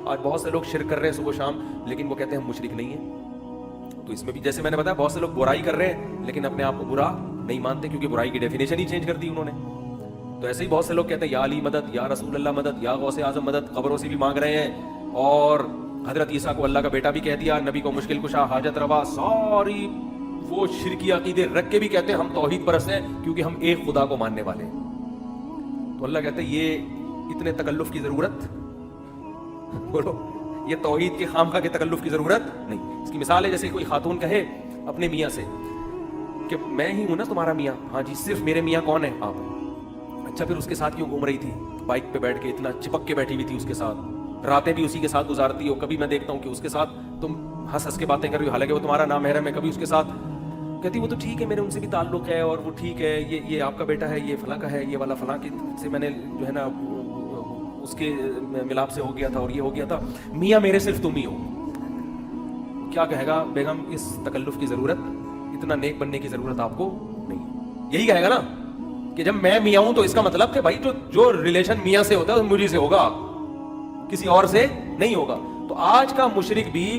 آج بہت سے لوگ شرک کر رہے ہیں صبح شام لیکن وہ کہتے ہیں ہم مشرک نہیں ہیں. تو اس میں بھی جیسے میں نے بتایا بہت سے لوگ برائی کر رہے ہیں لیکن اپنے آپ کو برا نہیں مانتے کیونکہ برائی کی ڈیفینیشن ہی چینج کر دی انہوں نے. تو ایسے ہی بہت سے لوگ کہتے ہیں یا علی مدد, یا رسول اللہ مدد, یا غوث اعظم مدد, قبروں سے بھی مانگ رہے ہیں, اور حضرت عیسیٰ کو اللہ کا بیٹا بھی کہہ دیا, نبی کو مشکل کشا, حاجت روا, ساری وہ شرکی عقیدے رکھ کے بھی کہتے ہیں ہم توحید پرست ہیں کیونکہ ہم ایک خدا کو ماننے والے ہیں. تو اللہ کہتے ہیں یہ اتنے تکلف کی ضرورت, بولو یہ توحید کے خامخواہ کے تکلف کی ضرورت نہیں. اس کی مثال ہے جیسے کوئی خاتون کہے اپنے میاں سے کہ میں ہی ہوں نا تمہارا میاں. ہاں جی, صرف میرے میاں کون ہے؟ آپ. اچھا پھر اس کے ساتھ کیوں گھوم رہی تھی بائک پہ بیٹھ کے, اتنا چپک کے بیٹھی ہوئی تھی اس کے ساتھ, راتیں بھی اسی کے ساتھ گزارتی ہو, کبھی میں دیکھتا ہوں کہ اس کے ساتھ تم ہنس ہنس کے باتیں کر رہی ہو حالانکہ وہ تمہارا نامحرم ہے, کبھی اس کے ساتھ کہتی وہ تو ٹھیک ہے میرے ان سے بھی تعلق ہے اور وہ ٹھیک ہے, یہ آپ کا بیٹا ہے, یہ فلاں کا ہے, یہ والا فلاں کی سے میں نے جو ہے نا اس کے ملاپ سے ہو گیا تھا اور یہ ہو گیا تھا, میاں میرے صرف تم ہی ہو. کیا کہے گا بیگم اس تکلف کی ضرورت, اتنا نیک بننے کی ضرورت آپ کو نہیں. یہی کہے گا نا کہ جب میں میاں ہوں تو اس کا مطلب کہ بھائی جو ریلیشن میاں سے ہوتا ہے مجھے سے ہوگا, کسی اور سے نہیں ہوگا. تو آج کا مشرک بھی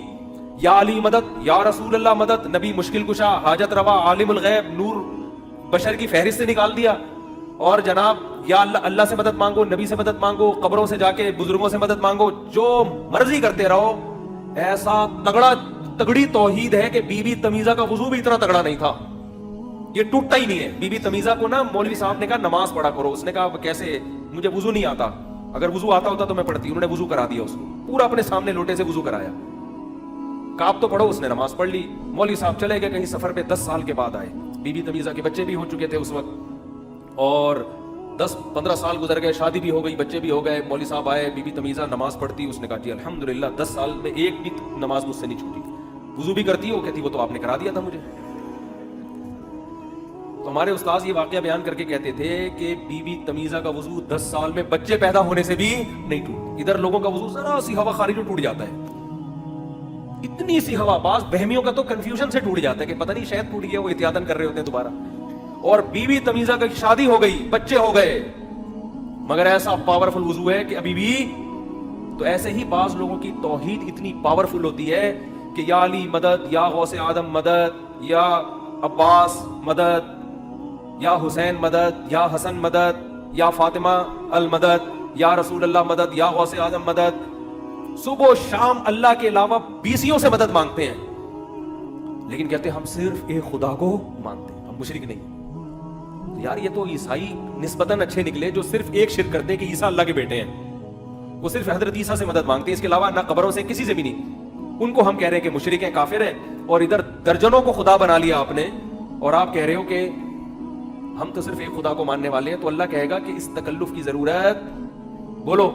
یا علی مدد, یا رسول اللہ مدد, نبی مشکل کشا, حاجت روا, عالم الغیب, نور بشر کی فہرست سے نکال دیا, اور جناب یا اللہ سے مدد مانگو, نبی سے مدد مانگو, قبروں سے جا کے بزرگوں سے مدد مانگو, جو مرضی کرتے رہو. ایسا تگڑی توحید ہے کہ بی بی تمیزہ کا وضو بھی اتنا تگڑا نہیں تھا, یہ ٹوٹتا ہی نہیں ہے. بی بی تمیزہ کو نا مولوی صاحب نے کہا نماز پڑھا کرو, اس نے کہا کیسے, مجھے وضو نہیں آتا, اگر وضو آتا ہوتا تو میں پڑھتی. انہوں نے وضو کرا دیا اس کو, پورا اپنے سامنے لوٹے سے وضو کرایا. کہا آپ تو پڑھو, اس نے نماز پڑھ لی. مولوی صاحب چلے گئے کہیں سفر پہ, 10 سال کے بعد آئے. بی بی تمیزہ کے بچے بھی ہو چکے تھے اس وقت, اور 10-15 سال گزر گئے, شادی بھی ہو گئی, بچے بھی ہو گئے. مولوی صاحب آئے, بی بی تمیزہ نماز پڑھتی, اس نے کہا جی الحمدللہ 10 سال میں ایک بھی نماز مجھ سے نہیں چھوٹی. وضو بھی کرتی ہو؟ کہتی وہ تو آپ نے کرا دیا تھا مجھے. تو ہمارے استاذ یہ واقعہ بیان کر کے کہتے تھے کہ بی بی تمیزہ کا وضو 10 سال میں بچے پیدا ہونے سے بھی نہیں ٹوٹ. ادھر لوگوں کا وضو ذرا سی ہوا خارج ٹوٹ جاتا ہے, اتنی سی ہوا. بعض بہمیوں کا تو کنفیوژن سے ٹوٹ جاتا ہے کہ پتہ نہیں شاید ٹوٹ گیا, وہ احتیاطاً کر رہے ہوتے ہیں دوبارہ. اور بی بی تمیزہ کی شادی ہو گئی, بچے ہو گئے, مگر ایسا پاورفل وضو ہے کہ ابھی بھی. تو ایسے ہی بعض لوگوں کی توحید اتنی پاورفل ہوتی ہے کہ یا علی مدد, یا غوث اعظم مدد, یا عباس مدد, یا حسین مدد, یا حسن مدد, یا فاطمہ المدد, یا رسول اللہ مدد, یا غوث اعظم مدد. صبح و شام اللہ کے علاوہ 20 سے مدد مانگتے ہیں لیکن کہتے ہیں ہم صرف ایک خدا کو مانتے ہیں, ہم مشرک نہیں. یار یہ تو عیسائی نسبتاً اچھے نکلے جو صرف ایک شرک کرتے ہیں کہ عیسیٰ اللہ کے بیٹے ہیں, وہ صرف حضرت عیسیٰ سے مدد مانگتے ہیں, اس کے علاوہ نہ قبروں سے کسی سے بھی نہیں. ان کو ہم کہہ رہے ہیں کہ مشرک ہیں, کافر ہیں, اور ادھر درجنوں کو خدا بنا لیا آپ نے, اور آپ کہہ رہے ہو کہ ہم تو صرف ایک خدا کو ماننے والے ہیں. تو اللہ کہے گا کہ اس تکلف کی ضرورت, بولو